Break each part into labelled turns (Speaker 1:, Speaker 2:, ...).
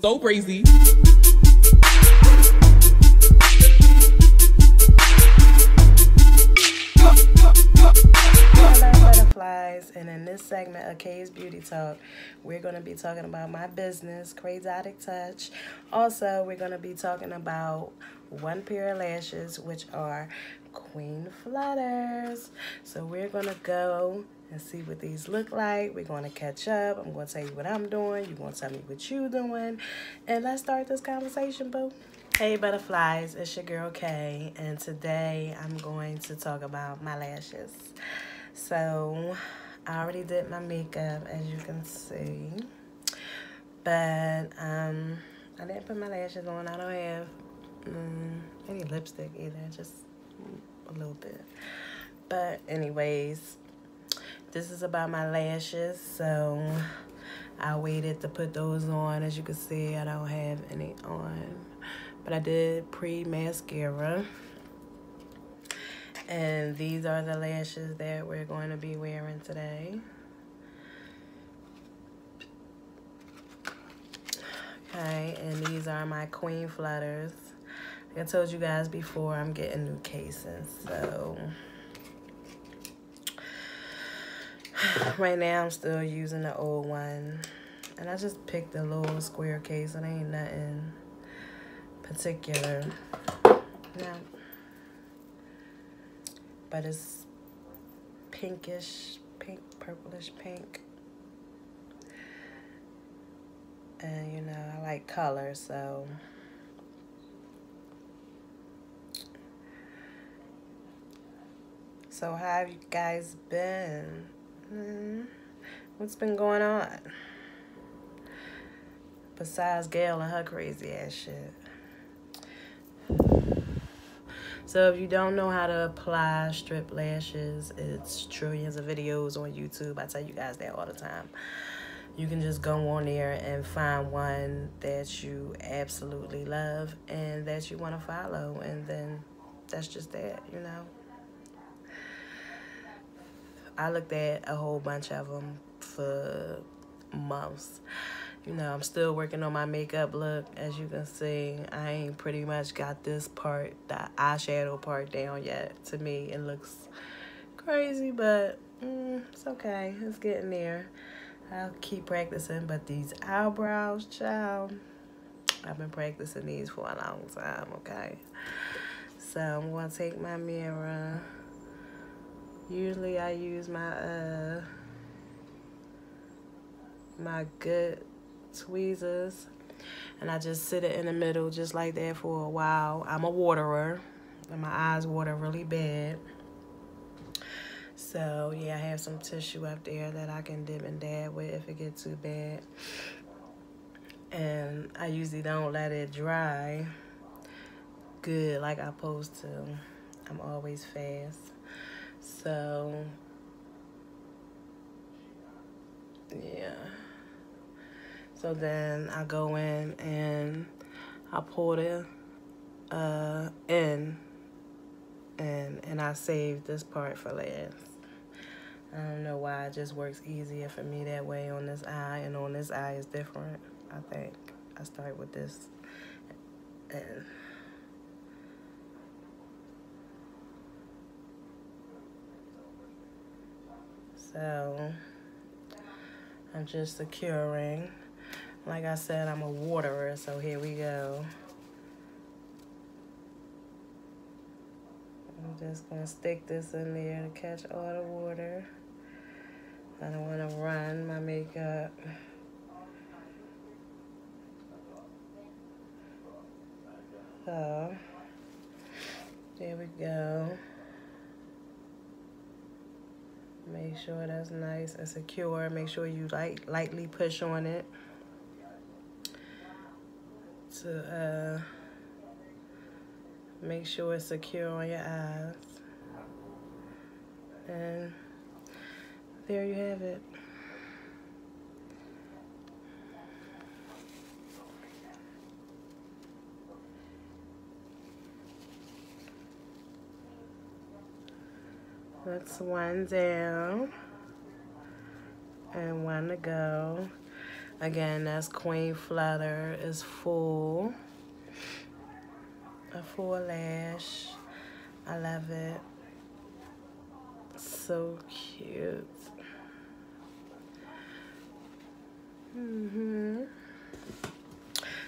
Speaker 1: So crazy.
Speaker 2: Hello butterflies, and in this segment of Kay's Beauty Talk, we're going to be talking about my business, Crazotic Touch. Also, we're going to be talking about one pair of lashes, which are Queen Flutters. So we're going to go and see what these look like. We're going to catch up. I'm going to tell you what I'm doing. You're going to tell me what you're doing. And let's start this conversation, boo. Hey butterflies, it's your girl Kay, and today I'm going to talk about my lashes. So, I already did my makeup, as you can see, but I didn't put my lashes on. I don't have any lipstick either, just a little bit. But anyways, this is about my lashes, so I waited to put those on. As you can see, I don't have any on. But I did pre-mascara. And these are the lashes that we're going to be wearing today. Okay, and these are my Queen Flutters. Like I told you guys before, I'm getting new cases. So right now I'm still using the old one. And I just picked a little square case. It ain't nothing particular. No. But it's pinkish, pink, purplish pink. And you know, I like color, so how have you guys been? What's been going on? Besides Gail and her crazy ass shit. So if you don't know how to apply strip lashes, it's trillions of videos on YouTube. I tell you guys that all the time. You can just go on there and find one that you absolutely love and that you want to follow. And then that's just that, you know. I looked at a whole bunch of them for months. You know, I'm still working on my makeup look. As you can see, I ain't pretty much got this part, the eyeshadow part down yet. To me, it looks crazy, but it's okay. It's getting there. I'll keep practicing, but these eyebrows, child, I've been practicing these for a long time, okay? So I'm going to take my mirror. Usually I use my good tweezers, and I just sit it in the middle just like that for a while. I'm a waterer, and my eyes water really bad. So yeah, I have some tissue up there that I can dip and dab with if it gets too bad. And I usually don't let it dry good like I'm supposed to. I'm always fast. So yeah. So then I go in and I pour the in and I save this part for last. I don't know why, it just works easier for me that way on this eye, and on this eye is different. I think I start with this and so I'm just securing. Like I said, I'm a waterer, so here we go. I'm just going to stick this in there to catch all the water. I don't want to run my makeup. So, there we go. Make sure that's nice and secure. Make sure you lightly push on it to make sure it's secure on your eyes. And there you have it. That's one down and one to go. Again, that's Queen Flutter. It's full. A full lash. I love it. So cute.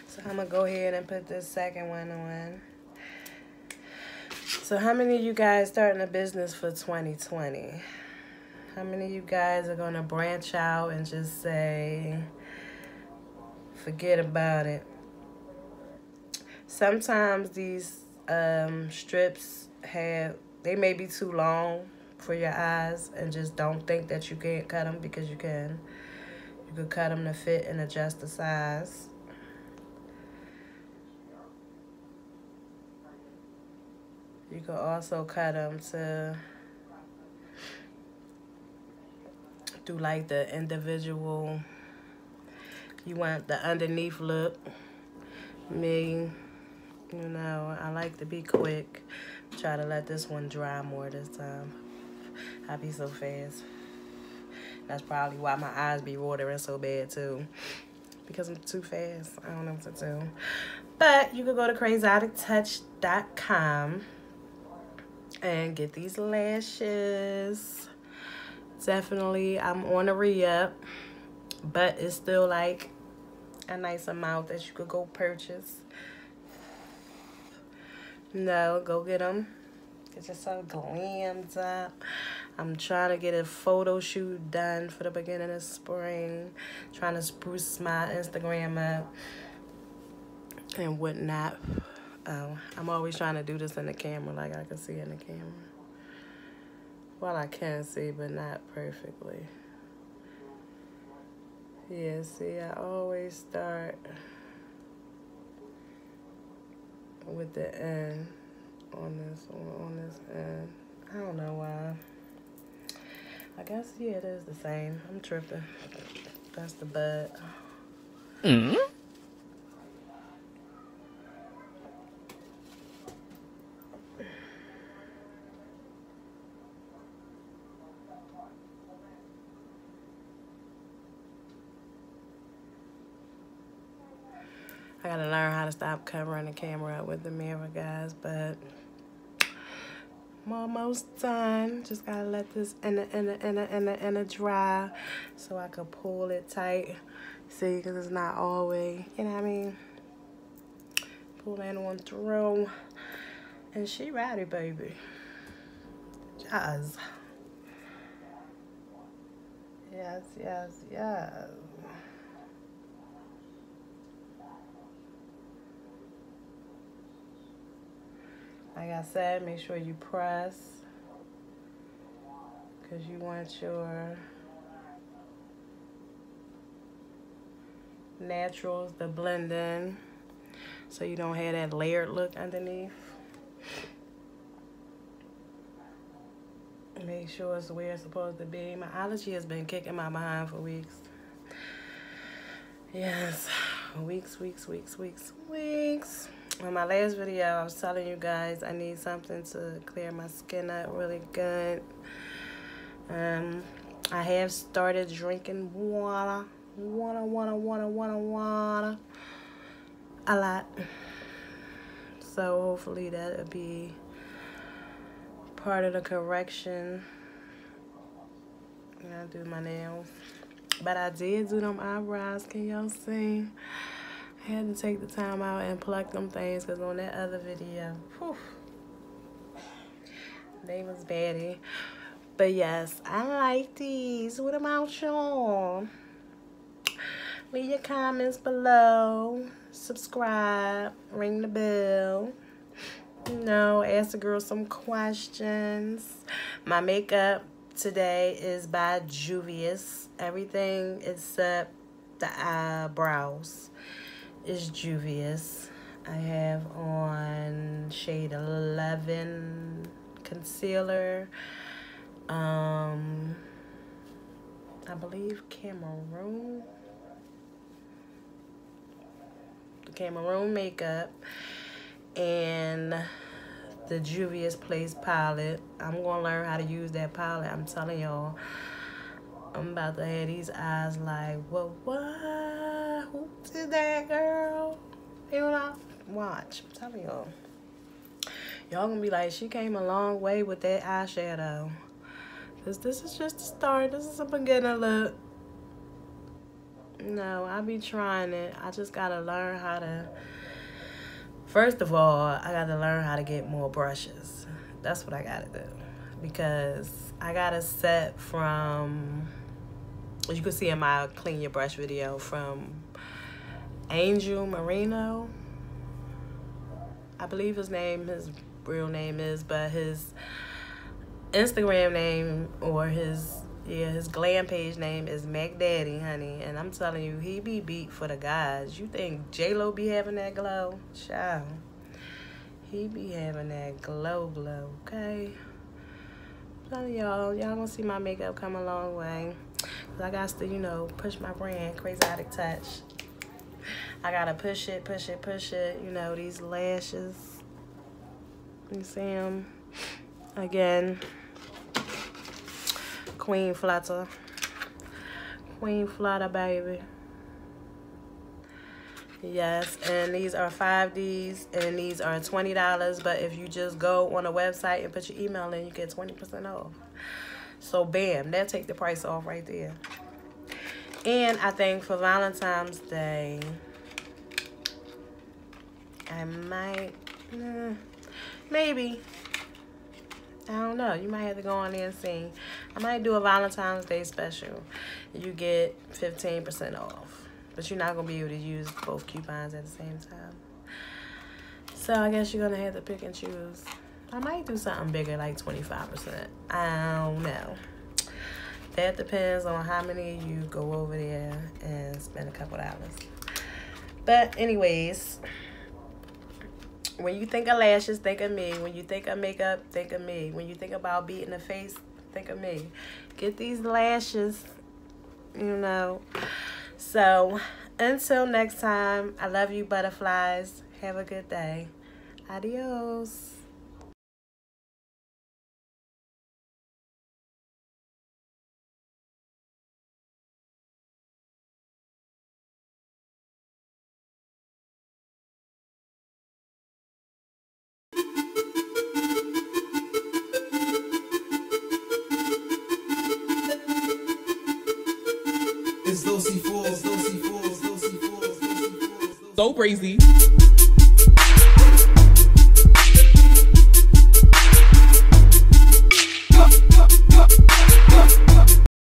Speaker 2: So I'm gonna go ahead and put this second one on. So how many of you guys starting a business for 2020? How many of you guys are gonna branch out and just say, forget about it? Sometimes these strips they may be too long for your eyes, and just don't think that you can't cut them, because you can. You could cut them to fit and adjust the size. You could also cut them to do like the individual. You want the underneath look. Me, you know, I like to be quick. Try to let this one dry more this time. I be so fast. That's probably why my eyes be watering so bad too, because I'm too fast. I don't know what to do. But you could go to crazyexotictouch.com and get these lashes. Definitely, I'm on a re-up, but it's still like a nice amount that you could go purchase. No, go get them. Get yourself glammed up. I'm trying to get a photo shoot done for the beginning of spring. Trying to spruce my Instagram up and whatnot. Oh, I'm always trying to do this in the camera, like I can see in the camera. Well, I can see, but not perfectly. Yeah, see, I always start with the end on this end. I don't know why. I guess, yeah, it is the same. I'm tripping. That's the bud. I gotta learn how to stop covering the camera up with the mirror, guys, but I'm almost done. Just gotta let this inner dry so I can pull it tight. See, because it's not always, you know what I mean? Pull that on through. And she ready, baby. Jazz. Yes, yes, yes. Like I said, make sure you press, because you want your naturals to blend in, so you don't have that layered look underneath. Make sure it's where it's supposed to be. My allergy has been kicking my behind for weeks. Yes, weeks. On my last video, I was telling you guys I need something to clear my skin up really good. I have started drinking water a lot. So hopefully that'll be part of the correction. I do my nails. But I did do them eyebrows. Can y'all see? I had to take the time out and pluck them things, because on that other video, whew, they was baddie. But yes, I like these. What about y'all? Leave your comments below. Subscribe. Ring the bell. You know, ask the girl some questions. My makeup today is by Juvia's. Everything except the eyebrows is Juvia's. I have on shade 11 concealer. I believe Cameroon makeup, and the Juvia's Place palette. I'm gonna learn how to use that palette. I'm telling y'all, I'm about to have these eyes like, what? to that girl. You know, watch. I'm telling y'all. Y'all gonna be like, she came a long way with that eyeshadow. This is just the start. This is a beginner look. No, I be trying it. I just gotta learn how to. First of all, I gotta learn how to get more brushes. That's what I gotta do. Because I got a set from, as you can see in my Clean Your Brush video, from Angel Marino. I believe his real name is, but his Instagram name or his glam page name is Mac Daddy, honey. And I'm telling you, he be beat for the guys. You think J-Lo be having that glow? Child. He be having that glow, okay? I'm telling y'all gonna see my makeup come a long way. Cause I got to, you know, push my brand, Crazotic Touch. I gotta push it. You know, these lashes. You see them? Again. Queen Flutter, baby. Yes, and these are 5Ds, and these are $20. But if you just go on a website and put your email in, you get 20% off. So bam, that'll take the price off right there. And I think for Valentine's Day, I might, maybe. I don't know. You might have to go on there and see. I might do a Valentine's Day special. You get 15% off. But you're not going to be able to use both coupons at the same time. So I guess you're going to have to pick and choose. I might do something bigger, like 25%. I don't know. That depends on how many of you go over there and spend a couple dollars. But anyways, when you think of lashes, think of me. When you think of makeup, think of me. When you think about beating the face, think of me. Get these lashes, you know. So, until next time, I love you, butterflies. Have a good day. Adios.
Speaker 1: It's those C4s. So crazy.